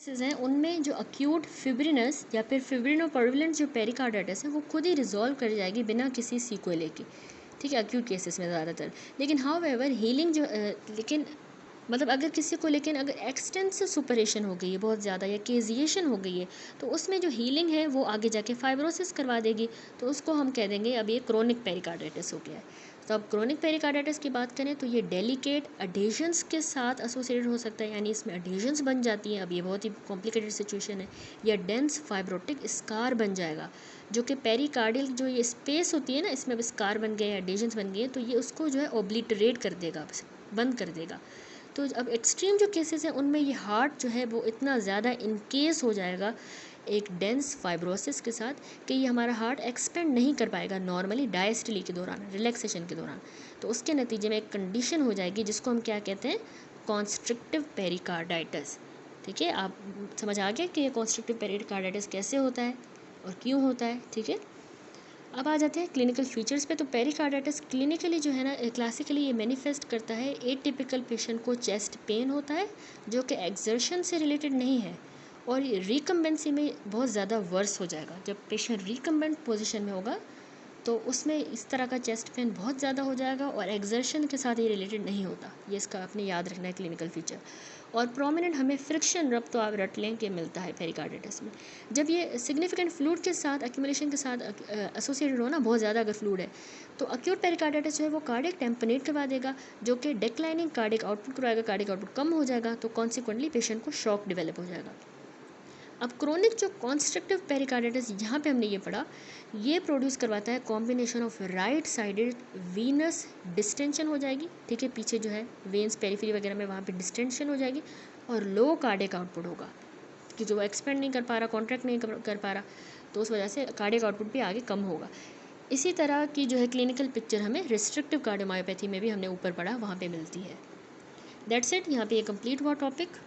हैं उनमें जो अक्यूट फिब्रिनस या फिर फिब्रिनोपर्विलेंट जो पेरिकार्डाइटिस है वो खुद ही रिजॉल्व कर जाएगी बिना किसी सीक्वेले के, ठीक है, अक्यूट केसेस में ज़्यादातर। लेकिन हाउएवर हीलिंग जो लेकिन मतलब अगर किसी को लेकिन अगर एक्सटेंसिव सुपरेशन हो गई है बहुत ज़्यादा या केजिएशन हो गई है तो उसमें जो हीलिंग है वो आगे जाके फाइब्रोसिस करवा देगी, तो उसको हम कह देंगे अब ये क्रोनिक पेरिकार्डाइटिस हो गया है। तो अब क्रोनिक पेरिकार्डाइटिस की बात करें तो ये डेलिकेट अडेशंस के साथ एसोसिएटेड हो सकता है, यानी इसमें अडेशंस बन जाती हैं। अब ये बहुत ही कॉम्प्लिकेटेड सिचुएशन है। या डेंस फाइब्रोटिक स्कार बन जाएगा, जो कि पेरिकार्डियल जो ये स्पेस होती है ना, इसमें अब स्कार बन गए, अडेशंस बन गए हैं, तो ये उसको जो है ओब्लिटरेट कर देगा, बंद कर देगा। तो अब एक्सट्रीम जो केसेस हैं उनमें ये हार्ट जो है वो इतना ज़्यादा इनकेस हो जाएगा एक डेंस फाइब्रोसिस के साथ कि ये हमारा हार्ट एक्सपेंड नहीं कर पाएगा नॉर्मली डायस्टली के दौरान, रिलैक्सेशन के दौरान। तो उसके नतीजे में एक कंडीशन हो जाएगी जिसको हम क्या कहते हैं, कॉन्स्ट्रिक्टिव पेरिकार्डाइटिस। ठीक है, आप समझ आ गया कि ये कॉन्स्ट्रिक्टिव पेरिकार्डाइटिस कैसे होता है और क्यों होता है। ठीक है, अब आ जाते हैं क्लिनिकल फीचर्स पे। तो पेरिकार्डाइटिस क्लिनिकली जो है ना, क्लासिकली ये मैनिफेस्ट करता है एटिपिकल पेशेंट को चेस्ट पेन होता है जो कि एक्सर्शन से रिलेटेड नहीं है, और ये रिकम्बेंसी में बहुत ज़्यादा वर्स हो जाएगा। जब पेशेंट रिकम्बेंट पोजीशन में होगा तो उसमें इस तरह का चेस्ट पेन बहुत ज़्यादा हो जाएगा और एक्सर्शन के साथ ये रिलेटेड नहीं होता। ये इसका आपने याद रखना है क्लिनिकल फीचर। और प्रोमिनेंट हमें फ्रिक्शन रब तो आप रट लें कि मिलता है पेरिकार्डाइटिस में। जब ये सिग्निफिकेंट फ्लूइड के साथ एक्यूमुलेशन के साथ एसोसिएटेड हो ना, बहुत ज़्यादा अगर फ्लूइड है, तो अक्यूट पेरिकार्डाइटिस जो है वो कार्डियक टेम्पनेट करवा देगा, जो कि डिक्लाइनिंग कार्डियक आउटपुट करवाएगा, कार्डियक आउटपुट कम हो जाएगा, तो कॉन्सिक्वेंटली पेशेंट को शॉक डेवलप हो जाएगा। अब क्रोनिक जो कॉन्स्ट्रक्टिव पेरिकार्डाइटिस यहाँ पे हमने ये पढ़ा, ये प्रोड्यूस करवाता है combination of right sided Venus distension हो जाएगी, ठीक है, पीछे जो है वेन्स पेरिफेरी वगैरह में वहाँ पे डिस्टेंशन हो जाएगी, और लो कार्डियक आउटपुट होगा कि जो एक्सपेंड नहीं कर पा रहा, कॉन्ट्रैक्ट नहीं कर पा रहा, तो उस वजह से कार्डियक आउटपुट भी आगे कम होगा। इसी तरह की जो है क्लिनिकल पिक्चर हमें रिस्ट्रिक्टिव कार्डियोमायोपैथी में भी हमने ऊपर पढ़ा, वहाँ पे मिलती है। दैट्स इट, यहाँ पे ये कंप्लीट हुआ टॉपिक।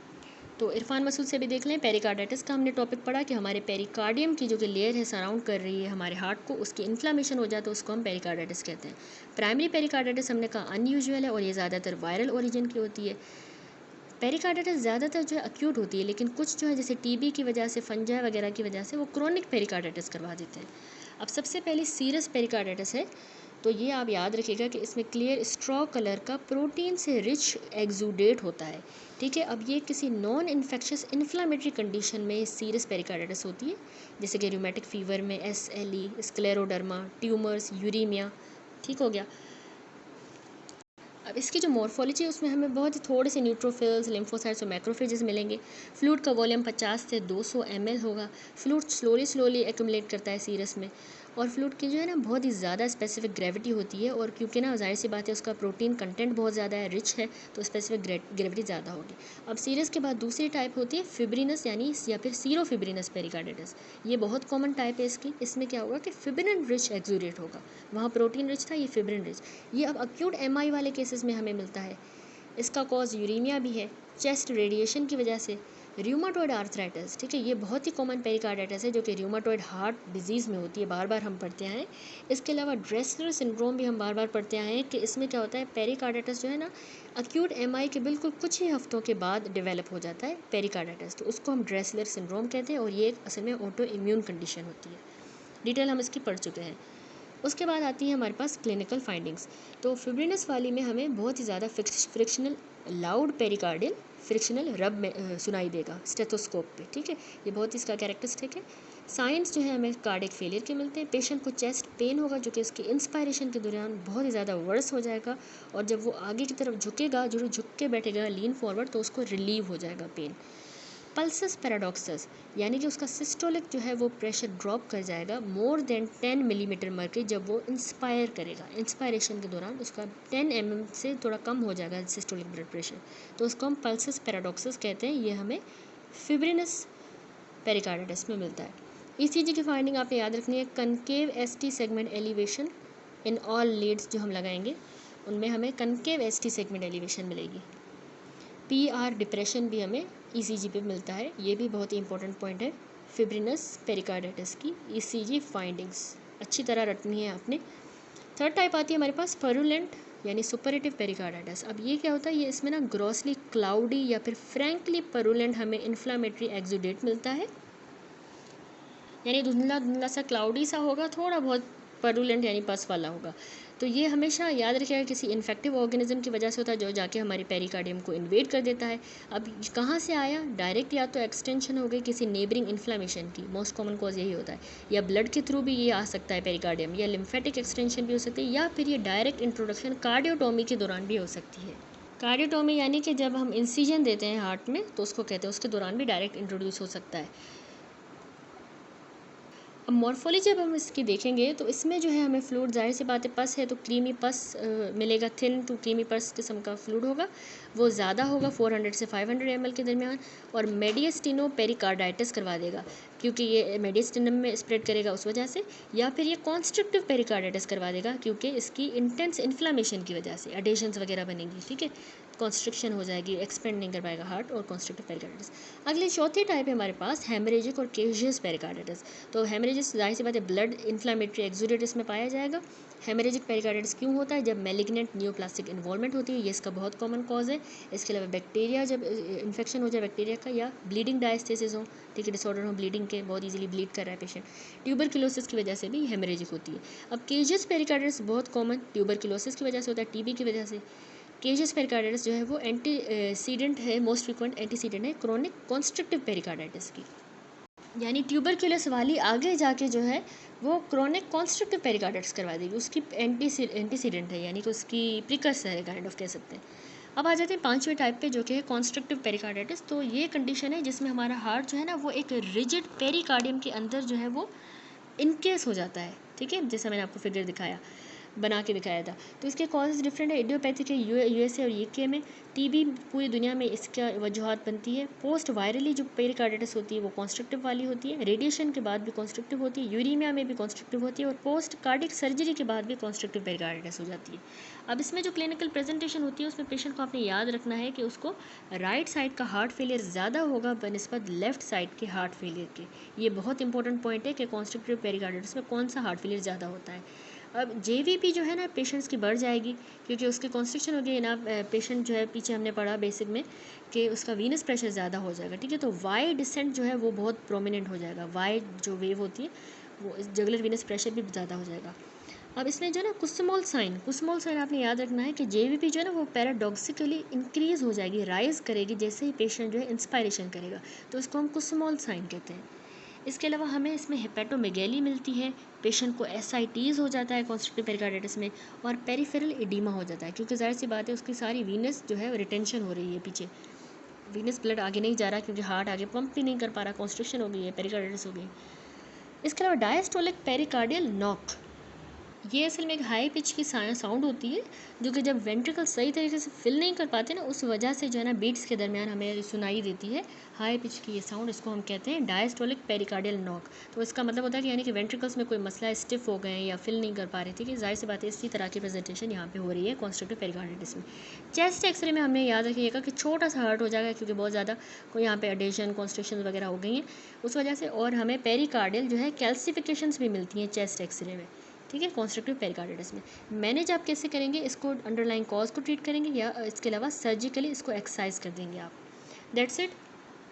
तो इरफान मसूद से भी देख लें, पेरिकार्डाइटिस का हमने टॉपिक पढ़ा कि हमारे पेरिकार्डियम की जो कि लेयर है सराउंड कर रही है हमारे हार्ट को, उसकी इन्फ्लामेशन हो जाए तो उसको हम पेरिकार्डाइटिस कहते हैं। प्राइमरी पेरिकार्डाइटिस हमने कहा अनयूजुअल है और ये ज़्यादातर वायरल ओरिजिन की होती है। पेरिकार्डाइटिस ज़्यादातर जो है अक्यूट होती है, लेकिन कुछ जो है जैसे टीबी की वजह से, फंजाई वगैरह की वजह से वो क्रोनिक पेरिकार्डाइटिस करवा देते हैं। अब सबसे पहले सीरियस पेरिकार्डाइटिस है, तो ये आप याद रखिएगा कि इसमें क्लियर स्ट्रॉ कलर का प्रोटीन से रिच एक्सूडेट होता है। ठीक है, अब ये किसी नॉन इन्फेक्शियस इन्फ्लामेटरी कंडीशन में सीरियस पेरिकार्डाइटिस होती है, जैसे कि रूमेटिक फीवर में SLE, स्क्लेरोडर्मा, ट्यूमर्स, यूरीमिया। ठीक हो गया। अब इसकी जो मॉर्फोलॉजी है उसमें हमें बहुत ही थोड़े से न्यूट्रोफिल्स, लिम्फोसाइट्स और मैक्रोफेजेस मिलेंगे। फ्लूइड का वॉल्यूम 50 से 200 ml होगा। फ्लूइड स्लोली एक्यूमुलेट करता है सीरस में, और फ्लूइड की जो है ना बहुत ही ज़्यादा स्पेसिफिक ग्रेविटी होती है, और क्योंकि ना जाहिर सी बात है उसका प्रोटीन कंटेंट बहुत ज़्यादा है, रिच है, तो स्पेसिफिक ग्रेविटी ज़्यादा होगी। अब सीरस के बाद दूसरी टाइप होती है फिब्रिनस यानी या फिर सीरोफिब्रिनस पेरिकार्डाइटिस। ये बहुत कॉमन टाइप है इसकी। इसमें क्या होगा कि फिब्रिन रिच एक्सूडेट होगा, वहाँ प्रोटीन रिच था, ये फिब्रिन रिच। ये अब अक्यूट MI वाले केसेस में हमें मिलता है। इसका कॉज यूरीमिया भी है, चेस्ट रेडिएशन की वजह से, र्यूमाटॉइड आर्थराइटिस। ठीक है, ये बहुत ही कॉमन पेरिकार्डाइटिस है जो कि र्यूमाटॉइड हार्ट डिजीज़ में होती है, बार बार हम पढ़ते आए हैं। इसके अलावा ड्रेसलर सिंड्रोम भी हम बार बार पढ़ते आए हैं कि इसमें क्या होता है, पेरिकार्डाइटिस जो है ना अक्यूट MI के बिल्कुल कुछ ही हफ्तों के बाद डेवलप हो जाता है पेरिकार्डाइटिस, तो उसको हम ड्रेसलर सिंड्रोम कहते हैं, और ये एक असल में ऑटो इम्यून कंडीशन होती है। डिटेल हम इसकी पढ़ चुके हैं। उसके बाद आती है हमारे पास क्लिनिकल फाइंडिंग्स। तो फिब्रिनस वाली में हमें बहुत ही ज़्यादा फ्रिक्शनल लाउड पेरिकार्डियल फ्रिक्शनल रब में सुनाई देगा स्टेथोस्कोप पे। ठीक है, ये बहुत ही इसका कैरेक्टरिस्टिक है। साइंस जो है हमें कार्डियक फेलियर के मिलते हैं। पेशेंट को चेस्ट पेन होगा जो कि इसकी इंस्पायरेशन के दौरान बहुत ही ज़्यादा वर्स हो जाएगा, और जब वो आगे की तरफ झुकेगा, जो झुक के बैठेगा लीन फॉरवर्ड, तो उसको रिलीव हो जाएगा पेन। पल्सस पैराडॉक्सस यानी कि उसका सिस्टोलिक जो है वो प्रेशर ड्रॉप कर जाएगा मोर देन 10 मिलीमीटर मर्क्यूरी जब वो इंस्पायर करेगा। इंस्पायरेशन के दौरान उसका 10 mm से थोड़ा कम हो जाएगा सिस्टोलिक ब्लड प्रेशर, तो उसको हम पल्सस पैराडॉक्सस कहते हैं। ये हमें फिब्रिनस पेरिकार्डाइटिस में मिलता है। ECG की फाइंडिंग आपने याद रखनी है, concave ST segment elevation in all leads जो हम लगाएंगे उनमें हमें कनकेव ST सेगमेंट एलिवेशन मिलेगी। PR डिप्रेशन भी हमें ECG पे मिलता है, ये भी बहुत ही इंपॉर्टेंट पॉइंट है फिब्रिनस पेरिकार्डाइटिस की। ECG फाइंडिंग्स अच्छी तरह रटनी है आपने। थर्ड टाइप आती है हमारे पास पर्युलेंट यानी सुपरेटिव पेरिकार्डाइटिस। अब ये क्या होता है, ये इसमें ना ग्रॉसली क्लाउडी या फिर फ्रैंकली परुलेंट हमें इन्फ्लामेटरी एक्सुडेट मिलता है, यानी धुंधला धुंधला सा क्लाउडी सा होगा, थोड़ा बहुत परुलेंट यानी पस वाला होगा। तो ये हमेशा याद रखिएगा किसी इन्फेक्टिव ऑर्गेनिज्म की वजह से होता है जो जाके हमारे पेरिकार्डियम को इन्वेड कर देता है। अब कहाँ से आया, डायरेक्ट या तो एक्सटेंशन हो गई किसी नेबरिंग इन्फ्लामेशन की, मोस्ट कॉमन कॉज यही होता है, या ब्लड के थ्रू भी ये आ सकता है पेरिकार्डियम, या लिम्फेटिक एक्सटेंशन भी हो सकती है, या फिर ये डायरेक्ट इंट्रोडक्शन कार्डियोटोमी के दौरान भी हो सकती है। कार्डियोटोमी यानी कि जब हम इंसिजन देते हैं हार्ट में तो उसको कहते हैं, उसके दौरान भी डायरेक्ट इंट्रोड्यूस हो सकता है। अब मॉर्फोलॉजी जब हम इसकी देखेंगे तो इसमें जो है हमें फ्लूइड, जाहिर सी बात है पस है तो क्रीमी पस मिलेगा, थिन टू क्रीमी पस किस्म का फ्लूइड होगा, वो ज़्यादा होगा 400 से 500 ml के दरमियान, और मेडियस्टिनो पेरिकार्डाइटिस करवा देगा क्योंकि ये मेडियस्टिनम में स्प्रेड करेगा उस वजह से, या फिर ये कॉन्स्ट्रक्टिव पेरिकार्डाइटिस करवा देगा क्योंकि इसकी इंटेंस इन्फ्लामेशन की वजह से एडेशंस वगैरह बनेंगी, ठीक है, कॉन्स्ट्रिक्शन हो जाएगी, एक्सपेंड नहीं कर पाएगा हार्ट, और कॉन्स्ट्रक्टिव पेरिकार्डाइटिस। अगली चौथी टाइप है हमारे पास हेमरेजिक और केशियस पेरिकार्डाइटिस। तो हेमरेजिस जाहिर सी बात है ब्लड इन्फ्लामेटरी एक्सुडेटिस में पाया जाएगा। हेमरेजिक पेरिकार्डाइटिस क्यों होता है, जब मैलिग्नेंट नियोप्लास्टिक इन्वॉल्वमेंट होती है, ये इसका बहुत कॉमन कॉज है। इसके अलावा बैक्टीरिया, जब इन्फेक्शन हो जाए बैक्टीरिया का, या ब्लीडिंग डायस्टेसिस हो, ठीक है, डिसऑर्डर हो ब्लीडिंग के, बहुत इजीली ब्लीड कर रहा है पेशेंट, ट्यूबरक्लोसिस की वजह से भी हेमरेजिक होती है। अब केशियस पेरिकार्डाइटिस बहुत कॉमन ट्यूबरक्लोसिस की वजह से होता है, टीबी की वजह से। केशियस पेरिकार्डाइटिस जो है वो एंटीसीडेंट है, मोस्ट फ्रीक्वेंट एंटीसीडेंट है क्रोनिक कॉन्स्ट्रक्टिव पेरिकार्डाइटिस की, यानी ट्यूबरक्यूलस वाली आगे जाके जो है वो क्रोनिक कॉन्स्ट्रक्टिव पेरिकार्डाइटिस करवा देगी, उसकी एंटीसीडेंट है, यानी कि उसकी प्रिकर्सर है, काइंड ऑफ कह सकते हैं। अब आ जाते हैं पांचवें टाइप पे जो कि है कॉन्स्ट्रक्टिव पेरिकार्डाइटिस। तो ये कंडीशन है जिसमें हमारा हार्ट जो है ना वो एक रिजिड पेरिकार्डियम के अंदर जो है वो इनकेस हो जाता है, ठीक है, जैसा मैंने आपको फिगर दिखाया, बना के दिखाया था। तो इसके कॉजेज डिफरेंट है, इडियोपैथिक है यूएसए और यूके में, टीबी पूरी दुनिया में इसका वजूहत बनती है। पोस्ट वायरली जो पेरिकार्डाइटिस होती है वो कॉन्स्ट्रक्टिव वाली होती है, रेडिएशन के बाद भी कॉन्स्ट्रक्टिव होती है, यूरीमिया में भी कॉन्स्ट्रक्टिव होती है, और पोस्ट कार्डिक सर्जरी के बाद भी कॉन्स्ट्रक्टिव पेरिकार्डाइटिस हो जाती है। अब इसमें जो क्लिनिकल प्रेजेंटेशन होती है उसमें पेशेंट को आपने याद रखना है कि उसको राइट साइड का हार्ट फेलियर ज़्यादा होगा बनस्बत लेफ्ट साइड के हार्ट फेलियर के। ये बहुत इंपॉर्टेंट पॉइंट है कि कॉन्स्ट्रक्टिव पेरिकार्डाइटिस में कौन सा हार्ट फेलियर ज़्यादा होता है। अब जेवीपी जो है ना पेशेंट्स की बढ़ जाएगी क्योंकि उसके कॉन्स्ट्रिक्शन हो गई ना, पेशेंट जो है पीछे हमने पढ़ा बेसिक में कि उसका वीनस प्रेशर ज़्यादा हो जाएगा, ठीक है, तो वाई डिसेंट जो है वो बहुत प्रोमिनेंट हो जाएगा, वाई जो वेव होती है वो जगुलर वीनस प्रेशर भी ज़्यादा हो जाएगा। अब इसमें जो है ना कुसमोल साइन आपने याद रखना है कि जेवीपी जो है ना वो पैराडॉक्सिकली इंक्रीज़ हो जाएगी, राइज करेगी जैसे ही पेशेंट जो है इंस्पायरेशन करेगा, तो इसको हम कुसमोल साइन कहते हैं। इसके अलावा हमें इसमें हेपेटोमेगैली मिलती है, पेशेंट को एसआईटीज़ हो जाता है कॉन्स्ट्रक्टिव पेरिकार्डाइटिस में, और पेरिफेरल एडीमा हो जाता है क्योंकि जाहिर सी बात है उसकी सारी वीनस जो है रिटेंशन हो रही है, पीछे वीनस ब्लड आगे नहीं जा रहा क्योंकि हार्ट आगे पंप भी नहीं कर पा रहा, कॉन्स्ट्रिक्शन हो गई है, पेरिकार्डाइटिस हो गई। इसके अलावा डायस्टोलिक पेरिकार्डियल नॉक, ये असल में एक हाई पिच की साउंड होती है जो कि जब वेंट्रिकल सही तरीके से फिल नहीं कर पाते ना उस वजह से जो है ना बीट्स के दरमियान हमें सुनाई देती है हाई पिच की ये साउंड, इसको हम कहते हैं डायस्टोलिक पेरिकार्डियल नॉक। तो इसका मतलब होता है कि यानी कि वेंट्रिकल्स में कोई मसला स्टिफ हो गए हैं या फिल नहीं कर पा रहे, ठीक है, जाहिर सी बात है इसी तरह की प्रेजेंटेशन यहाँ पे हो रही है कॉन्स्ट्रक्टिव पेरिकार्डाइटिस में। चेस्ट एक्सरे में हमने याद रखिएगा कि छोटा सा हार्ट हो जाएगा क्योंकि बहुत ज़्यादा कोई यहाँ पे एडेशन कॉन्स्ट्रिक्शन वगैरह हो गई हैं उस वजह से, और हमें पेरिकार्डियल जो है कैल्सिफिकेशंस भी मिलती हैं चेस्ट एक्सरे में, ठीक है, कॉन्स्ट्रक्टिव पेरिकार्डाइटिस में। मैनेज आप कैसे करेंगे, इसको अंडरलाइन कॉज को ट्रीट करेंगे या इसके अलावा सर्जिकली इसको एक्सरसाइज कर देंगे आप, दैट्स इट।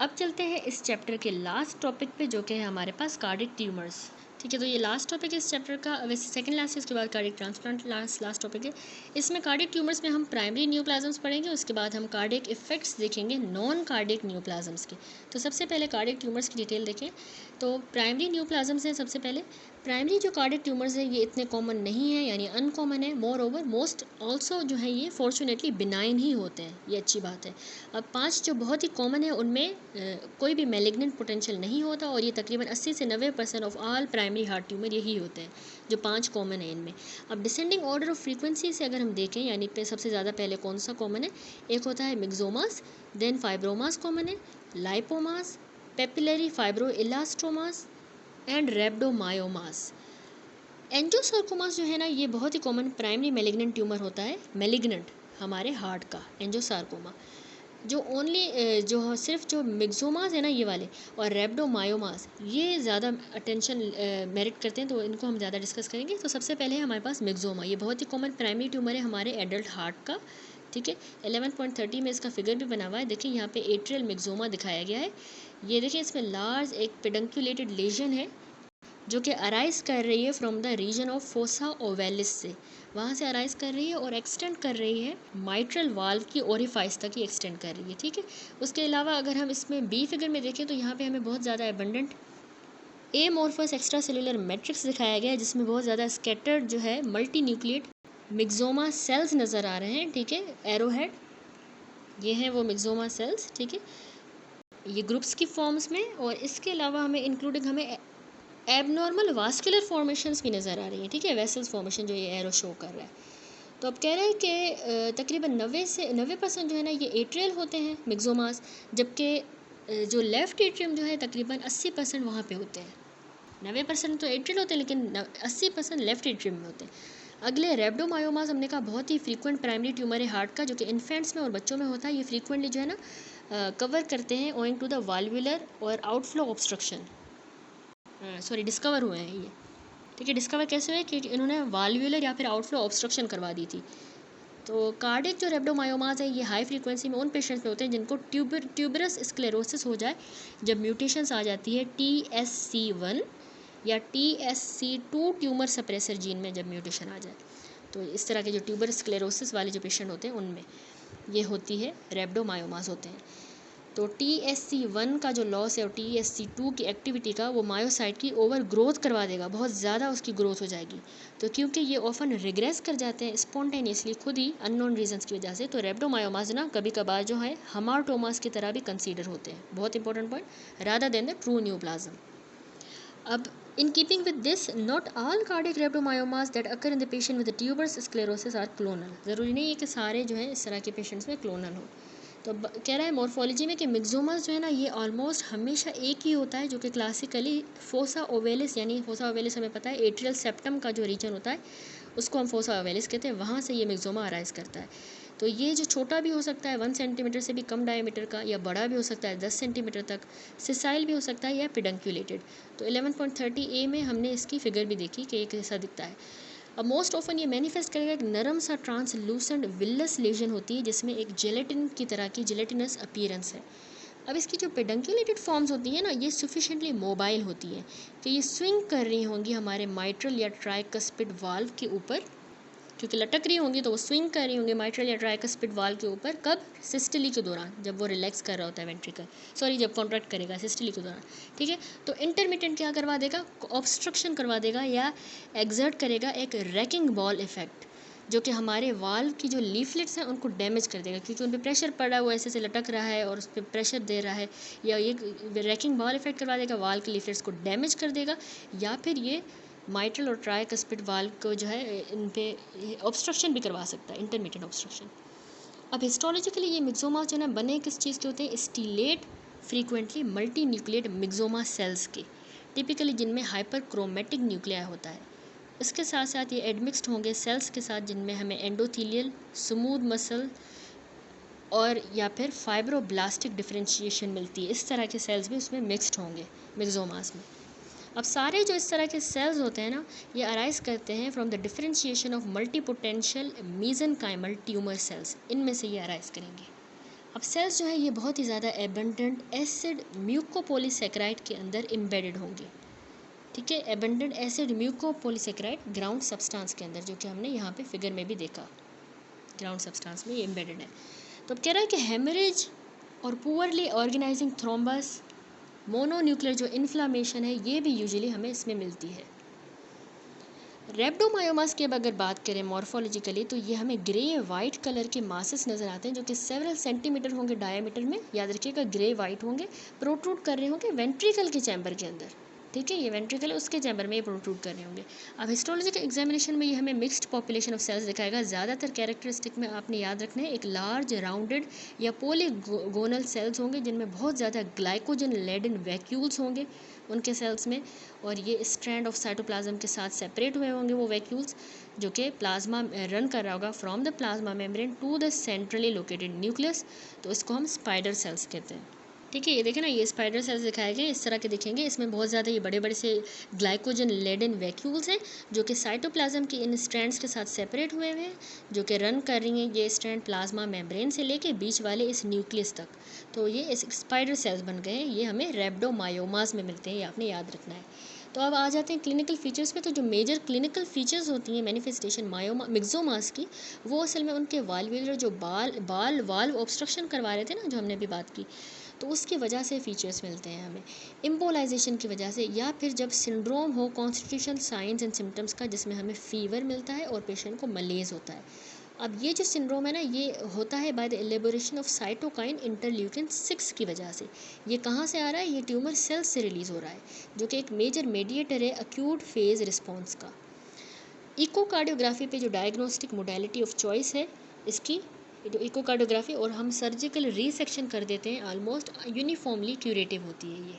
अब चलते हैं इस चैप्टर के लास्ट टॉपिक पे जो कि है हमारे पास कार्डिक ट्यूमर्स, ठीक है। तो ये लास्ट टॉपिक है इस चैप्टर का, वैसे सेकंड लास्ट है, उसके बाद कार्डिक ट्रांसप्लांट लास्ट टॉपिक है। इसमें कार्डिक ट्यूमर्स में हम प्राइमरी न्यूप्लाज्म्स पढ़ेंगे, उसके बाद हम कार्डिक इफेक्ट्स देखेंगे नॉन कार्डिक न्यूप्लाज्म्स के। तो सबसे पहले कार्डिक ट्यूमर्स की डिटेल देखें तो प्राइमरी न्यूप्लाज्म्स हैं सबसे पहले। प्राइमरी जो कार्डिक ट्यूमर्स हैं ये इतने कॉमन नहीं है, यानी अनकॉमन है, मोर ओवर मोस्ट ऑल्सो जो है ये फॉर्चुनेटली बिनाइन ही होते हैं, ये अच्छी बात है। अब 5 जो बहुत ही कॉमन है उनमें कोई भी मैलिग्नेंट पोटेंशियल नहीं होता, और ये तकरीबन 80 से 90% of all primary heart tumour यही होते हैं जो 5 कॉमन है इनमें। अब डिसेंडिंग ऑर्डर ऑफ फ्रीक्वेंसी से अगर हम देखें, यानी पे सबसे ज़्यादा पहले कौन सा कॉमन है, एक होता है मिक्सोमास, देन फाइब्रोमास कॉमन है, लाइपोमास, पेपिलरी फाइब्रोइलास्टोमास एंड रेब्डोमायोमास। एंजियोसार्कोमास जो है ना ये बहुत ही कॉमन प्राइमरी मैलिग्नेंट ट्यूमर होता है, मैलिग्नेंट हमारे हार्ट का एंजियोसार्कोमा। जो ओनली जो सिर्फ जो मिक्सोमास है ना ये वाले, और रेब्डोमायोमास, ये ज़्यादा अटेंशन मेरिट करते हैं, तो इनको हम ज़्यादा डिस्कस करेंगे। तो सबसे पहले है हमारे पास मिक्सोमा, ये बहुत ही कॉमन प्राइमरी ट्यूमर है हमारे एडल्ट हार्ट का, ठीक है। 11.30 में इसका फिगर भी बना हुआ है। देखिए यहाँ पे एट्रियल मिक्सोमा दिखाया गया है। ये देखिए इसमें लार्ज एक पेडंकुलेटेड लेजन है जो कि अराइज कर रही है from the region of fossa ovalis से, वहाँ से अराइज कर रही है और एक्सटेंड कर रही है माइट्रल वाल्व की ओरिफाइस तक ही एक्सटेंड कर रही है, ठीक है। उसके अलावा अगर हम इसमें बी फिगर में देखें तो यहाँ पे हमें बहुत ज़्यादा abundant amorphous extra cellular matrix दिखाया गया है, जिसमें बहुत ज़्यादा स्कैटर्ड जो है मल्टी न्यूक्लिएट मिक्सोमा सेल्स नज़र आ रहे हैं, ठीक है। एरोहेड, ये हैं वो मिक्सोमा सेल्स, ठीक है, ये ग्रुप्स की फॉर्म्स में। और इसके अलावा हमें इंक्लूडिंग हमें एबनॉर्मल वास्कुलर फॉर्मेशंस भी नज़र आ रही हैं, ठीक है, वेसल्स फॉर्मेशन जो ये एरो शो कर रहा है। तो अब कह रहे हैं कि तकरीबन 90% जो है ना ये एट्रियल होते हैं मिक्सोमास, जबकि जो लेफ़्ट एट्रियम जो है तकरीबन 80% वहाँ पे होते हैं। 90% तो एट्रियल होते हैं, लेकिन 80% लेफ़्ट एट्रियम में होते हैं। अगले रेब्डोमायोमास हमने कहा बहुत ही फ्रीक्वेंट प्राइमरी ट्यूमर है हार्ट का, जो कि इन्फेंट्स में और बच्चों में होता है। ये फ्रीक्वेंटली जो है ना कवर करते हैं ओइंग टू द वाल्वुलर और आउटफ्लो ऑब्स्ट्रक्शन, डिस्कवर हुए हैं ये, ठीक है। डिस्कवर कैसे हुए? क्योंकि इन्होंने वाल्वुलर या फिर आउटफ्लो ऑब्स्ट्रक्शन करवा दी थी। तो कार्डियक जो रेब्डोमायोमास है ये हाई फ्रीक्वेंसी में उन पेशेंट्स में होते हैं जिनको ट्यूबरस स्क्लेरोसिस हो जाए, जब म्यूटेशंस आ जाती है TSC1 या TSC2 ट्यूमर सप्रेसर जीन में, जब म्यूटेशन आ जाए, तो इस तरह के जो ट्यूबर स्क्लेरोसिस वाले जो पेशेंट होते हैं उनमें ये होती है रेब्डोमायोमास होते हैं। तो TSC1 का जो लॉस है और TSC2 की एक्टिविटी का, वो मायोसाइट की ओवर ग्रोथ करवा देगा, बहुत ज़्यादा उसकी ग्रोथ हो जाएगी। तो क्योंकि ये ऑफन रिग्रेस कर जाते हैं स्पॉन्टेनियसली खुद ही अननोन रीजंस की वजह से, तो रेब्डोमायोमास ना कभी कभार जो है हमार्टोमास की तरह भी कंसीडर होते हैं, बहुत important point, rather than the true neoplasm. अब in keeping with this, not all cardiac rhabdomyomas that occur in the patient with the tuberous sclerosis are clonal। ज़रूरी नहीं है कि सारे जो है इस तरह के पेशेंट्स में क्लोनल हो। तो कह रहा है मॉर्फोलॉजी में कि मिक्सोमास जो है ना ये ऑलमोस्ट हमेशा एक ही होता है, जो कि क्लासिकली फोसा ओवेलिस, यानी फोसा ओवेलिस हमें पता है एट्रियल सेप्टम का जो रीजन होता है उसको हम फोसा ओवेलिस कहते हैं, वहाँ से ये मिक्सोमा अराइज करता है। तो ये जो छोटा भी हो सकता है 1 सेंटीमीटर से भी कम डायमीटर का, या बड़ा भी हो सकता है 10 सेंटीमीटर तक, सिसाइल भी हो सकता है या पेडंकुलेटेड। तो 11.30A में हमने इसकी फिगर भी देखी कि ये कैसा दिखता है। अब मोस्ट ऑफन ये मैनिफेस्ट करेगा एक नरम सा ट्रांसलूसेंट विलस लेजन होती है, जिसमें एक जेलेटिन की तरह की जेलेटिनस अपीयरेंस है। अब इसकी जो पेडंकुलेटेड फॉर्म्स होती हैं ना ये सफिशिएंटली मोबाइल होती हैं कि ये स्विंग कर रही होंगी हमारे माइट्रल या ट्राइकस्पिड वाल्व के ऊपर, क्योंकि लटक रही होंगी तो वो स्विंग कर रही होंगी माइट्रल या ट्राइकस्पिड वाल्व के ऊपर। कब? सिस्टली के दौरान, जब वो रिलैक्स कर रहा होता है वेंट्रिकल, जब कॉन्ट्रैक्ट करेगा सिस्टली के दौरान, ठीक है। तो इंटरमिटेंट क्या करवा देगा? ऑब्स्ट्रक्शन करवा देगा या एग्जर्ट करेगा एक रैकिंग बॉल इफेक्ट, जो कि हमारे वाल्व की जो लीफलेट्स हैं उनको डैमेज कर देगा, क्योंकि उन पर प्रेशर पड़ा हुआ ऐसे लटक रहा है और उस पर प्रेशर दे रहा है, या ये रैकिंग बॉल इफेक्ट करवा देगा, वाल्व की लीफलेट्स को डैमेज कर देगा, या फिर ये माइट्रल और ट्राइकस्पिड वाल्व को जो है इन पे ऑब्स्ट्रक्शन भी करवा सकता है, इंटरमिटेंट ऑब्स्ट्रक्शन। अब हिस्टोलॉजिकली ये मिक्सोमास जो है बने किस चीज़ के होते हैं? Stellate frequently multi nucleate मिक्सोमा sales के, टिपिकली जिनमें हाइपर क्रोमेटिक न्यूक्लियाई होता है। इसके साथ साथ ये एडमिक्स्ड होंगे सेल्स के साथ जिनमें हमें एंडोथीलियल, स्मूथ मसल और या फिर फाइब्रोब्लास्टिक डिफरेंशिएशन मिलती है। इस तरह के सेल्स भी उसमें मिक्स्ड होंगे मिक्सोमास में। अब सारे जो इस तरह के सेल्स होते हैं ना ये अराइज करते हैं from the differentiation of multipotential mesenchymal tumour cells, इनमें से ये अराइज करेंगे। अब सेल्स जो है ये बहुत ही ज़्यादा एबंडेंट एसिड म्यूकोपॉलीसेकेराइड के अंदर एम्बेडेड होंगे, ठीक है। Abundant acid mucopolysaccharide ground substance के अंदर, जो कि हमने यहाँ पे फिगर में भी देखा, ग्राउंड सब्सटेंस में ये एम्बेडेड है। तो अब कह रहा है कि हेमरेज और पुअरली ऑर्गेनाइजिंग थ्रोम्बस, मोनोन्यूक्लियर जो इन्फ्लामेशन है ये भी यूजुअली हमें इसमें मिलती है। रेब्डोमायोमास की अब अगर बात करें मॉर्फोलॉजिकली तो ये हमें ग्रे वाइट कलर के मासेस नज़र आते हैं, जो कि सेवरल सेंटीमीटर होंगे डायमीटर में, याद रखिएगा ग्रे वाइट होंगे, प्रोट्रूड कर रहे होंगे वेंट्रिकल के चैम्बर के अंदर, ठीक है, ये वेंट्रिकल है, उसके चैम्बर में ये प्रोट्रूड कर रहे होंगे। अब हिस्टोलॉजिकल एग्जामिनेशन में ये हमें मिक्स्ड पॉपुलेशन ऑफ सेल्स दिखाएगा। ज़्यादातर कैरेक्टरिस्टिक में आपने याद रखना है, एक लार्ज राउंडेड या पोलीगोनल सेल्स होंगे जिनमें बहुत ज़्यादा ग्लाइकोजन लेडन वैक्यूल्स होंगे उनके सेल्स में, और ये स्ट्रैंड ऑफ साइटोप्लाज्म के साथ सेपरेट हुए होंगे वो वैक्यूल्स, जो कि प्लाज्मा रन कर रहा होगा from the plasma membrane to the centrally located nucleus. तो इसको हम स्पाइडर सेल्स कहते हैं। ठीक है, ये देखें ना, ये स्पाइडर सेल्स दिखाए गए इस तरह के दिखेंगे। इसमें बहुत ज़्यादा ये बड़े बड़े से ग्लाइकोजन लेडन वैक्यूल्स हैं जो कि साइटोप्लाज्म के इन स्ट्रैंड्स के साथ सेपरेट हुए हुए हैं, जो कि रन कर रही हैं ये स्ट्रैंड प्लाज्मा मेम्ब्रेन से लेके बीच वाले इस न्यूक्लियस तक। तो ये इस स्पाइडर सेल्स बन गए हैं। ये हमें रेब्डोमायोमास में मिलते हैं, ये आपने याद रखना है। तो अब आ जाते हैं क्लिनिकल फीचर्स पे। तो जो मेजर क्लिनिकल फीचर्स होती हैं मैनिफेस्टेशन मिक्सोमास की, वो असल में उनके वाल्वुलर जो वाल्व ऑब्स्ट्रक्शन करवा रहे थे ना, जो हमने अभी बात की, तो उसकी वजह से फ़ीचर्स मिलते हैं हमें, इम्पोलाइजेशन की वजह से, या फिर जब सिंड्रोम हो कॉन्स्टिट्यूशनल साइंस एंड सिम्टम्स का, जिसमें हमें फ़ीवर मिलता है और पेशेंट को मलेज होता है। अब ये जो सिंड्रोम है ना, ये होता है by the elaboration of cytokine interleukin 6 की वजह से। ये कहाँ से आ रहा है? ये ट्यूमर सेल्स से रिलीज़ हो रहा है, जो कि एक मेजर मेडिएटर है अक्यूट फेज़ रिस्पॉन्स का। इकोकार्डियोग्राफी पे जो डायग्नोस्टिक मोडेलिटी ऑफ चॉइस है इसकी, जो इकोकार्डियोग्राफी, और हम सर्जिकल रीसेक्शन कर देते हैं, ऑलमोस्ट यूनिफॉर्मली क्यूरेटिव होती है ये,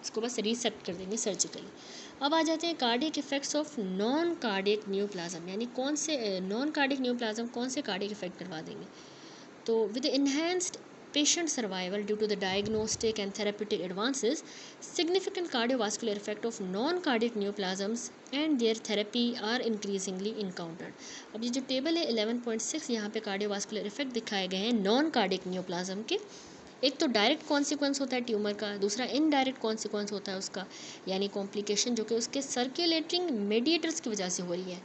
इसको बस रीसेक्ट कर देंगे सर्जिकली। अब आ जाते हैं cardiac effects of non cardiac neoplasm, यानी कौन से नॉन कार्डियक न्यूप्लाज्म कौन से कार्डियक इफेक्ट करवा देंगे। तो with enhanced patient survival due to the diagnostic and therapeutic advances, significant cardiovascular effect of non-cardiac neoplasms and their therapy are increasingly encountered। अब ये जो टेबल है 11.6, यहाँ पे कार्डियोवास्कुलर इफेक्ट दिखाए गए हैं नॉन कार्डियक न्यूप्लाज्म के। एक तो डायरेक्ट कॉन्सिक्वेंस होता है ट्यूमर का, दूसरा इनडायरेक्ट कॉन्सिक्वेंस होता है उसका, यानी कॉम्प्लिकेशन जो कि उसके सर्कुलेटिंग मेडिएटर्स की वजह से हो रही है,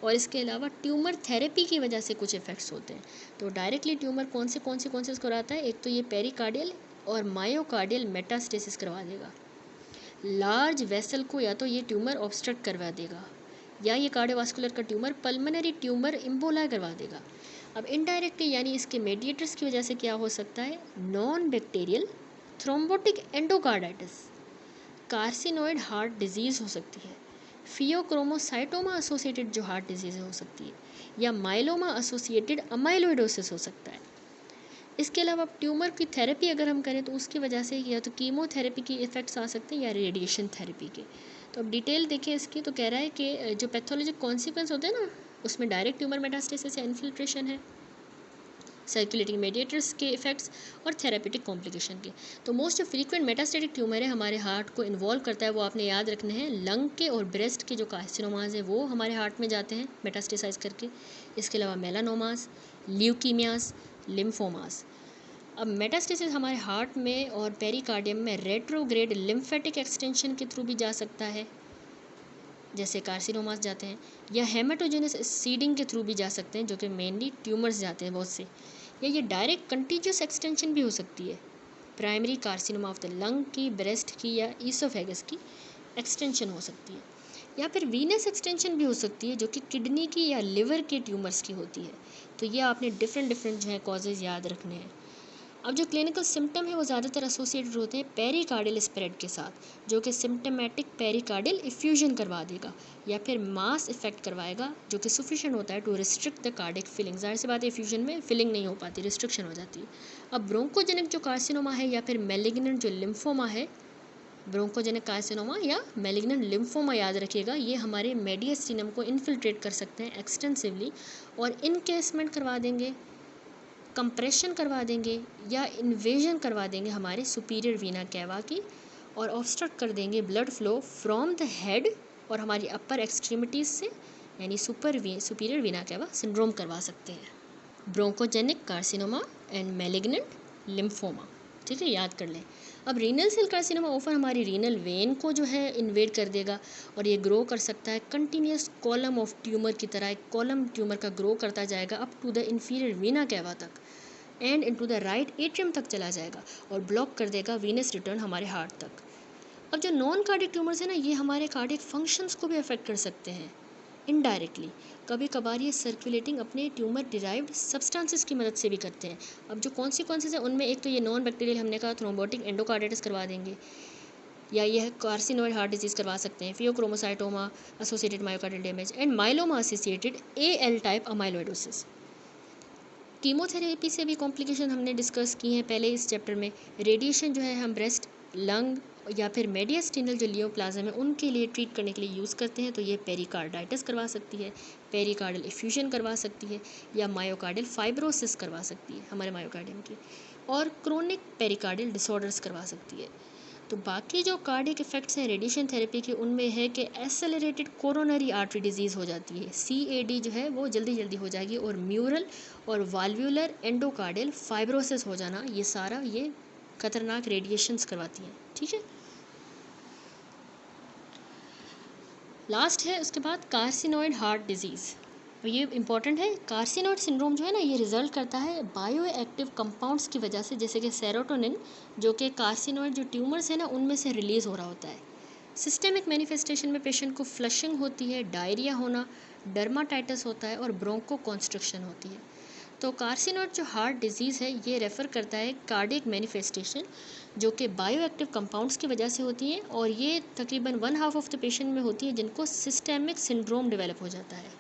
और इसके अलावा ट्यूमर थेरेपी की वजह से कुछ इफेक्ट्स होते हैं। तो डायरेक्टली ट्यूमर कौन से कॉन्सिक्वेंसेस कराता है? एक तो ये पेरिकार्डियल और मायोकार्डियल मेटास्टेसिस करवा देगा, लार्ज वेसल को या तो ये ट्यूमर ऑब्स्ट्रक्ट करवा देगा, या ये कार्डियोवास्कुलर का ट्यूमर पल्मोनरी ट्यूमर इम्बोला करवा देगा। अब इनडायरेक्टली यानी इसके मेडिएटर्स की वजह से क्या हो सकता है? Non bacterial thrombotic endocarditis, carcinoid heart disease हो सकती है, फियोक्रोमोसाइटोमा एसोसिएटेड जो हार्ट डिजीज़ हो सकती है, या माइलोमा एसोसिएटेड अमाइलोइडोसिस हो सकता है। इसके अलावा ट्यूमर की थेरेपी अगर हम करें तो उसकी वजह से या तो कीमोथेरेपी की इफ़ेक्ट्स आ सकते हैं या रेडिएशन थेरेपी के। तो अब डिटेल देखें इसकी, तो कह रहा है कि जो पैथोलॉजिक कॉन्सिक्वेंस होते हैं ना, उसमें डायरेक्ट ट्यूमर मेटास्टेसिस या इन्फिल्ट्रेशन है, सर्कुलेटिंग मेडिएटर्स के इफेक्ट्स और थेरेपेटिक कॉम्प्लिकेशन के। तो मोस्ट फ्रीक्वेंट मेटास्टेटिक ट्यूमर है हमारे हार्ट को इन्वॉल्व करता है, वो आपने याद रखने हैं, लंग के और ब्रेस्ट के जो कार्सिनोमास हैं वो हमारे हार्ट में जाते हैं मेटास्टेसाइज करके। इसके अलावा मेलानोमास, ल्यूकीमियास, लिम्फोमास। अब मेटास्टेसिस हमारे हार्ट में और पेरिकार्डियम में रेट्रोग्रेड लिम्फेटिक एक्सटेंशन के थ्रू भी जा सकता है, जैसे कार्सिनोमास जाते हैं, या हेमाटोजेनस सीडिंग के थ्रू भी जा सकते हैं, जो कि मेनली ट्यूमर्स जाते हैं बहुत से, या ये डायरेक्ट कंटीजियस एक्सटेंशन भी हो सकती है, primary carcinoma of the lung की, ब्रेस्ट की या ईसोफेगस की एक्सटेंशन हो सकती है, या फिर वीनस एक्सटेंशन भी हो सकती है जो कि किडनी की या लिवर के ट्यूमर्स की होती है। तो ये आपने डिफरेंट जो है कॉजेज़ याद रखने हैं। अब जो क्लिनिकल सिम्टम है वो ज़्यादातर एसोसिएटेड होते हैं पेरिकार्डियल स्प्रेड के साथ, जो कि सिम्टमेटिक पेरिकार्डियल इफ्यूजन करवा देगा या फिर मास इफेक्ट करवाएगा, जो कि सफिशिएंट होता है to restrict the cardiac filling. जाहिर सी बात है इफ्यूजन में फिलिंग नहीं हो पाती, रिस्ट्रिक्शन हो जाती है। अब ब्रोंकोजेनिक जो कार्सिनोमा है या फिर मेलिग्नेंट जो लिम्फोमा है, ब्रोंकोजेनिक कार्सिनोमा या मेलिग्नेंट लिम्फोमा याद रखिएगा, ये हमारे मेडियस्टिनम को इन्फिल्ट्रेट कर सकते हैं एक्सटेंसिवली और इनकेसमेंट करवा देंगे, कंप्रेशन करवा देंगे या इन्वेजन करवा देंगे हमारे सुपीरियर वीना कैवा की, और ऑब्स्ट्रक्ट कर देंगे blood flow from the head और हमारी अपर एक्सट्रीमिटीज़ से, यानी सुपीरियर वीना कैवा सिंड्रोम करवा सकते हैं। Bronchogenic carcinoma and malignant lymphoma, ठीक है, याद कर लें। अब रीनल सेल कार्सिनोमा ऑफर हमारी रीनल वेन को जो है इन्वेड कर देगा और ये ग्रो कर सकता है कंटिन्यूस कॉलम ऑफ ट्यूमर की तरह, एक कॉलम ट्यूमर का ग्रो करता जाएगा up to the inferior vena cava तक and into the right atrium तक चला जाएगा और ब्लॉक कर देगा वीनस रिटर्न हमारे हार्ट तक। अब जो नॉन कार्डियक ट्यूमर्स है ना, ये हमारे कार्डियक फंक्शंस को भी अफेक्ट कर सकते हैं इनडायरेक्टली। कभी कभार ये सर्कुलेटिंग अपने ट्यूमर डिराइव्ड सब्सटेंसेस की मदद से भी करते हैं। अब जो कॉन्सिक्वेंसेस हैं उनमें एक तो ये नॉन बैक्टीरियल हमने कहा थ्रोम्बोटिक एंडोकार्डाइटिस करवा देंगे, या यह कार्सिनोइड हार्ट डिजीज़ करवा सकते हैं, pheochromocytoma associated myocardial damage and myeloma associated AL type amyloidosis. Chemotherapy से भी कॉम्प्लिकेशन हमने डिस्कस की हैं पहले इस चैप्टर में। रेडिएशन जो है हम ब्रेस्ट, लंग या फिर मेडियास्टिनल जो लियोप्लाज्म है उनके लिए ट्रीट करने के लिए यूज़ करते हैं, तो ये पेरिकार्डाइटिस करवा सकती है, पेरिकार्डल इफ्यूजन करवा सकती है, या मायोकार्डियल फाइब्रोसिस करवा सकती है हमारे मायोकार्डियम की, और क्रोनिक पेरिकार्डियल डिसऑर्डर्स करवा सकती है। तो बाकी जो कार्डियक इफेक्ट्स हैं रेडिएशन थेरेपी के, उनमें है कि एसेलरेटेड कोरोनरी आर्टरी डिजीज़ हो जाती है, CAD जो है वो जल्दी जल्दी हो जाएगी, और म्यूरल और वाल्व्यूलर एंडोकार्डियल फाइब्रोसिस हो जाना, ये सारा ये खतरनाक रेडिएशंस करवाती हैं। ठीक है, लास्ट है उसके बाद कार्सिनोइड हार्ट डिजीज़, और ये इंपॉर्टेंट है। कार्सिनोइड सिंड्रोम जो है ना, ये रिजल्ट करता है बायो एक्टिव कंपाउंड्स की वजह से, जैसे कि सेरोटोनिन, जो कि कार्सिनोइड जो ट्यूमर्स है ना उनमें से रिलीज़ हो रहा होता है। सिस्टेमिक मैनिफेस्टेशन में पेशेंट को फ्लशिंग होती है, डायरिया होना, डर्माटाइटिस होता है और ब्रोंको कॉन्स्ट्रिक्शन होती है। तो कार्सिनोइड जो हार्ट डिजीज़ है ये रेफ़र करता है कार्डियक मैनिफेस्टेशन जो कि बायो एक्टिव कंपाउंड्स की वजह से होती है, और ये तकरीबन 1/2 ऑफ द पेशेंट में होती है जिनको सिस्टेमिक सिंड्रोम डेवलप हो जाता है।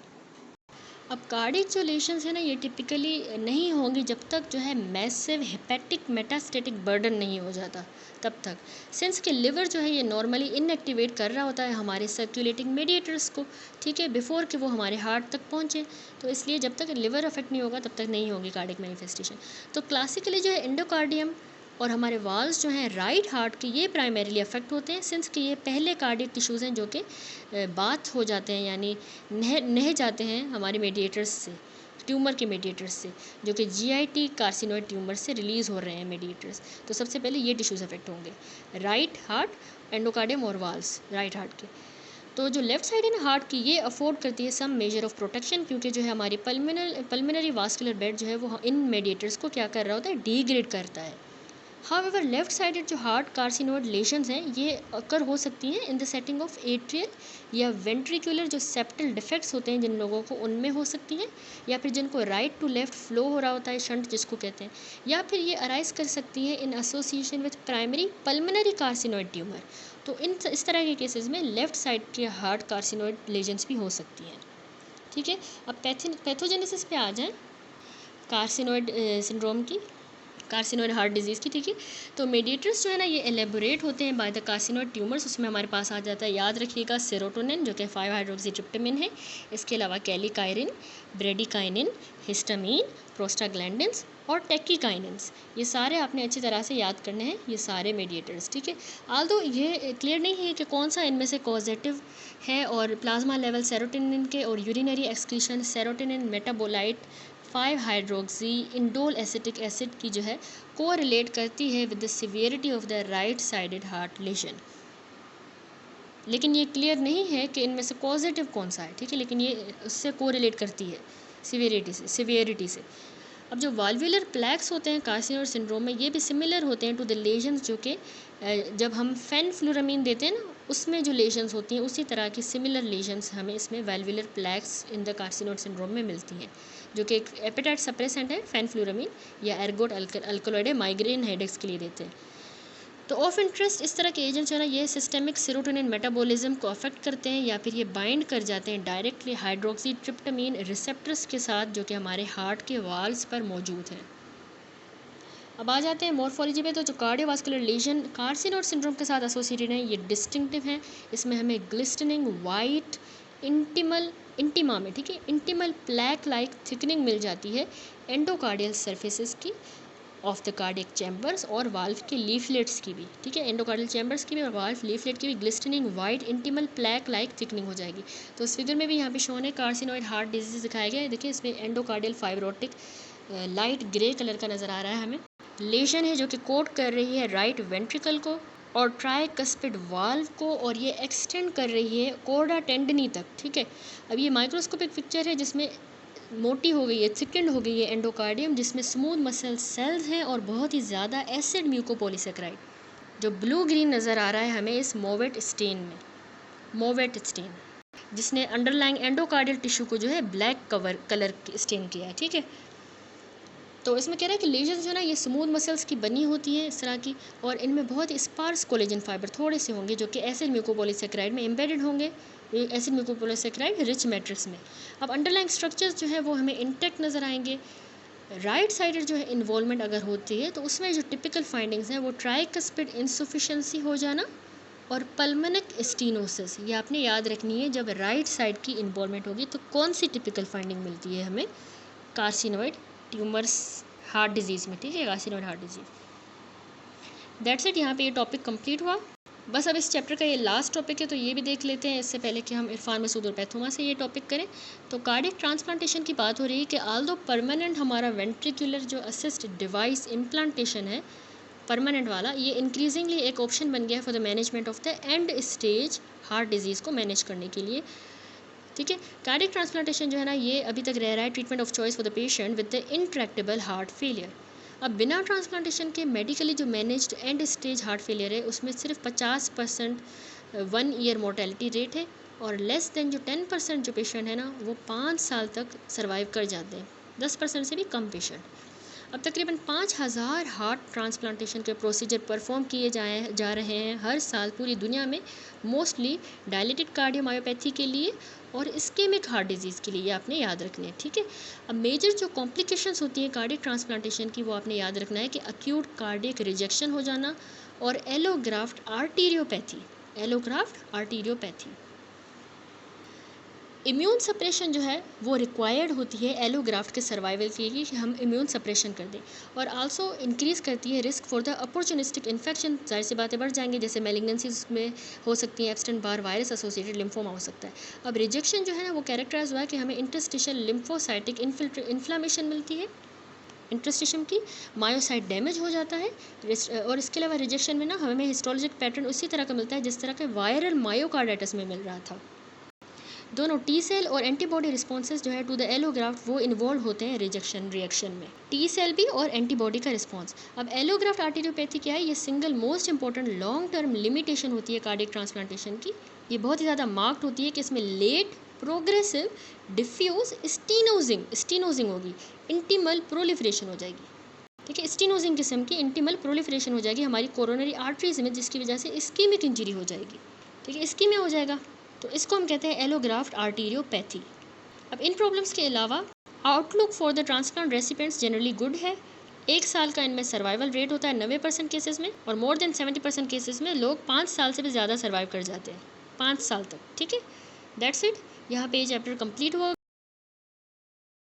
अब कार्डियक जो लेशंस है ना, ये टिपिकली नहीं होंगी जब तक जो है मैसिव हेपेटिक मेटास्टेटिक बर्डन नहीं हो जाता, तब तक, सिंस कि लिवर जो है ये नॉर्मली इनएक्टिवेट कर रहा होता है हमारे सर्कुलेटिंग मेडिएटर्स को, ठीक है, बिफोर कि वो हमारे हार्ट तक पहुँचे। तो इसलिए जब तक लिवर अफेक्ट नहीं होगा तब तक नहीं होगी कार्डियक मैनिफेस्टेशन। तो क्लासिकली जो है एंडोकार्डियम और हमारे वाल्व्स जो हैं राइट हार्ट के, ये प्राइमरीली अफेक्ट होते हैं, सिंस कि ये पहले कार्डियक टिश्यूज़ हैं जो कि बात हो जाते हैं, यानी नह जाते हैं हमारे मेडिएटर्स से, ट्यूमर के मेडिएटर्स से, जो कि GIT कार्सिनोइड ट्यूमर से रिलीज़ हो रहे हैं मेडिएटर्स। तो सबसे पहले ये टिश्यूज़ अफेक्ट होंगे, राइट हार्ट, एंडोकार्डियम और वाल्व्स राइट हार्ट के। तो जो लेफ्ट साइड है ना हार्ट की, ये अफोर्ड करती है सम मेजर ऑफ प्रोटेक्शन, क्योंकि जो है हमारी पल्मिनरी वास्कुलर बेड जो है वो इन मेडिएटर्स को क्या कर रहा होता है, डिग्रेड करता है। हाउएवर लेफ्ट साइडेड जो हार्ट कार्सिनोइड लेशंस हैं ये अकर हो सकती हैं in the setting of atrial या वेंट्रिकुलर जो सेप्टल डिफेक्ट्स होते हैं जिन लोगों को, उनमें हो सकती हैं, या फिर जिनको राइट टू लेफ्ट फ्लो हो रहा होता है, शंट जिसको कहते हैं, या फिर ये अराइज कर सकती है in association with primary pulmonary carcinoid tumour. तो इस तरह के केसेस में लेफ्ट साइड के हार्ट कार्सिनोइड लेजन्स भी हो सकती हैं। ठीक है, अब पैथोजेनेसिस पे आ जाएं कार्सिनोइड सिंड्रोम की, कार्सिनोइड हार्ट डिजीज़ की। ठीक है, तो मेडिएटर्स जो है ना ये एलेबोरेट होते हैं बाय द कार्सिनोइड ट्यूमर्स। उसमें हमारे पास आ जाता है, याद रखिएगा, सेरोटोनिन जो कि 5-हाइड्रोक्सीट्रिप्टामिन है, इसके अलावा कैलिकाइरिन, ब्रेडिकाइनिन, हिस्टामीन, प्रोस्टाग्लैंडिन्स और टेकिकाइनिन्स, ये सारे आपने अच्छी तरह से याद करने हैं, ये सारे मेडिएटर्स। ठीक है, आल्दो ये क्लियर नहीं है कि कौन सा इनमें से कॉजेटिव है, और प्लाज्मा लेवल सेरोटोनिन के और urinary excretion serotonin metabolite five hydroxy indole acetic acid की जो है को रिलेट करती है with the severity of the right sided heart lesion, लेकिन ये क्लियर नहीं है कि इनमें से पॉजिटिव कौन सा है। ठीक है, लेकिन ये उससे को रिलेट करती है सिवियरिटी से। अब जो वाल्वुलर प्लैक्स होते हैं कार्सिनोइड सिंड्रोम में, ये भी सिमिलर होते हैं टू द लेशंस जो कि जब हम फेनफ्लुरामीन देते हैं ना, उसमें जो लेशंस होती हैं उसी तरह की सिमिलर लेशंस हमें इसमें valvular प्लैक्स in the carcinoid syndrome में मिलती हैं, जो कि एक एपेटाइट सप्रेसेंट है, फेनफ्लुरामीन या एर्गोट अल्कलॉइड माइग्रेन हेडेक्स के लिए देते हैं। तो ऑफ इंटरेस्ट इस तरह के एजेंट्स जो है ना, ये सिस्टेमिक सेरोटोनिन मेटाबॉलिज्म को अफेक्ट करते हैं, या फिर ये बाइंड कर जाते हैं डायरेक्टली हाइड्रोक्सीट्रिप्टामिन रिसेप्टर्स के साथ जो कि हमारे हार्ट के वाल्व्स पर मौजूद हैं। अब आ जाते हैं मॉर्फोलॉजी पे। तो जो कार्डियोवास्कुलर लेजन कार्सिनोइड सिंड्रोम के साथ एसोसिएटेड हैं, ये डिस्टिंक्टिव हैं। इसमें हमें ग्लिस्टनिंग वाइट इंटिमा में, ठीक है, इंटिमल प्लैक लाइक थिकनिंग मिल जाती है एंडोकार्डियल सर्फेसिस की ऑफ द कार्डियक चैम्बर्स और वाल्व के लीफलेट्स की भी। ठीक है, एंडोकार्डियल चैम्बर्स की भी और वाल्व लीफलेट की भी ग्लिस्टनिंग वाइट इंटिमल प्लैक लाइक थिकनिंग हो जाएगी। तो इस फिगर में भी यहाँ पे शोन है कार्सिनोइड हार्ट डिजीज दिखाया गया है। देखिए इसमें endocardial fibrotic light grey colour का नज़र आ रहा है हमें। लेशन है जो कि कोट कर रही है राइट वेंट्रिकल को और ट्राइकस्पिड वाल्व को, और ये एक्सटेंड कर रही है कोर्डा टेंडनी तक। ठीक है, अब ये माइक्रोस्कोपिक पिक्चर है जिसमें मोटी हो गई है, थिकन्ड हो गई है एंडोकार्डियम, जिसमें स्मूथ मसल सेल्स हैं और बहुत ही ज़्यादा एसिड म्यूकोपॉलीसेक्राइड, जो ब्लू ग्रीन नज़र आ रहा है हमें इस मोवेट स्टेन, जिसने अंडरलाइंग एंडोकार्डियल टिश्यू को जो है ब्लैक कलर स्टेन किया है। ठीक है, तो इसमें कह रहा है कि लेजन्स जो है ना ये स्मूथ मसल्स की बनी होती हैं इस तरह की, और इनमें बहुत स्पार्स कोलेजन फाइबर थोड़े से होंगे जो कि एसिड म्यूकोपॉलीसेकेराइड में एम्बेडेड होंगे, एसिड म्यूकोपॉलीसेकेराइड रिच मैट्रिक्स में। अब अंडरलाइंग स्ट्रक्चर्स जो है वो हमें इंटेक्ट नज़र आएंगे। राइट साइडेड जो है इन्वॉल्वमेंट अगर होती है तो उसमें जो टिपिकल फाइंडिंग्स हैं वो ट्राइकस्पिड इंसफिशेंसी हो जाना और पल्मोनिक स्टीनोसिस, ये आपने याद रखनी है। जब राइट साइड की इन्वॉल्वमेंट होगी तो कौन सी टिपिकल फाइंडिंग मिलती है हमें? कार्सिनोइड ट्यूमर्स हार्ट डिजीज़ में, ठीक है, carcinoid heart disease. That's it, यहाँ पे ये टॉपिक कंप्लीट हुआ। बस अब इस चैप्टर का ये लास्ट टॉपिक है तो ये भी देख लेते हैं इससे पहले कि हम इरफान मसूद और पैथोमा से ये टॉपिक करें। तो कार्डियक ट्रांसप्लांटेशन की बात हो रही है कि आल्दो परमानेंट हमारा वेंट्रिकुलर जो असिस्ट डिवाइस इम्प्लांटेशन है परमानेंट वाला, ये इंक्रीजिंगली एक ऑप्शन बन गया है for the management of the end stage heart disease को मैनेज करने के लिए, ठीक है। कार्डियक ट्रांसप्लांटेशन जो है ना ये अभी तक रह रहा है treatment of choice for the patient with the intractable heart failure. अब बिना ट्रांसप्लांटेशन के मेडिकली जो managed and stage heart failure है उसमें सिर्फ 50% 1 ईयर मोर्टेलिटी रेट है, और लेस देन जो 10% जो पेशेंट है ना वो 5 साल तक सर्वाइव कर जाते हैं, 10% से भी कम पेशेंट। अब तकरीबन 5000 हार्ट ट्रांसप्लांटेशन के प्रोसीजर परफॉर्म किए जा रहे हैं हर साल पूरी दुनिया में, मोस्टली डायलिटेड कार्डियोमायोपैथी के लिए और इस्केमिक हार्ट डिजीज़ के लिए, ये आपने याद रखना है, ठीक है। अब मेजर जो कॉम्प्लिकेशंस होती हैं कार्डियक ट्रांसप्लांटेशन की वो आपने याद रखना है कि अक्यूट कार्डियक रिजेक्शन हो जाना और एलोग्राफ्ट आर्टीरियोपैथी। इम्यून सप्रेशन जो है वो रिक्वायर्ड होती है एलोग्राफ्ट के सर्वाइवल के लिए कि हम इम्यून सप्रेशन कर दें, और आल्सो इंक्रीज़ करती है risk for the opportunistic infection. जाहिर सी बातें बढ़ जाएंगी, जैसे मैलिग्नेंसीज में हो सकती हैं, abstain Barr virus associated lymphoma हो सकता है। अब रिजेक्शन जो है ना वो कैरेक्टराइज हुआ है कि हमें इंटरस्टिशियल लिम्फोसाइटिक इन्फ्लामेशन मिलती है, इंटरस्टिशियम की मायोसाइट डैमेज हो जाता है, और इसके अलावा रिजेक्शन में ना हमें हिस्टोलॉजिक पैटर्न उसी तरह का मिलता है जिस तरह के वायरल मायोकार्डाइटिस में मिल रहा था। दोनों टी सेल और एंटीबॉडी रिस्पॉन्सेज जो है टू द एलोग्राफ्ट वो इन्वॉल्व होते हैं रिएक्शन में, टी सेल भी और एंटीबॉडी का रिस्पॉन्स। अब एलोग्राफ्ट आर्टीरियोपैथी क्या है? ये single most important long term limitation होती है कार्डियक ट्रांसप्लांटेशन की। ये बहुत ही ज़्यादा मार्क्ड होती है कि इसमें लेट प्रोग्रेसिव डिफ्यूज स्टीनोजिंग होगी, इंटीमल प्रोलिफरेशन हो जाएगी, ठीक है। स्टीनोजिंग किस्म की इंटीमल प्रोलिफरेशन हो जाएगी हमारी कोरोनरी आर्टरीज में, जिसकी वजह से इस्कीमिक इंजरी हो जाएगी, ठीक है, इस्कीमिया हो जाएगा। तो इसको हम कहते हैं एलोग्राफ्ट आर्टीरियोपैथी। अब इन प्रॉब्लम्स के अलावा outlook for the transplant recipients generally good है। 1 साल का इनमें सर्वाइवल रेट होता है 90% केसेस में, और मोर देन 70% केसेस में लोग 5 साल से भी ज़्यादा सर्वाइव कर जाते हैं, 5 साल तक, ठीक है। दैट्स इट, यहाँ पे ये चैप्टर कंप्लीट हुआ।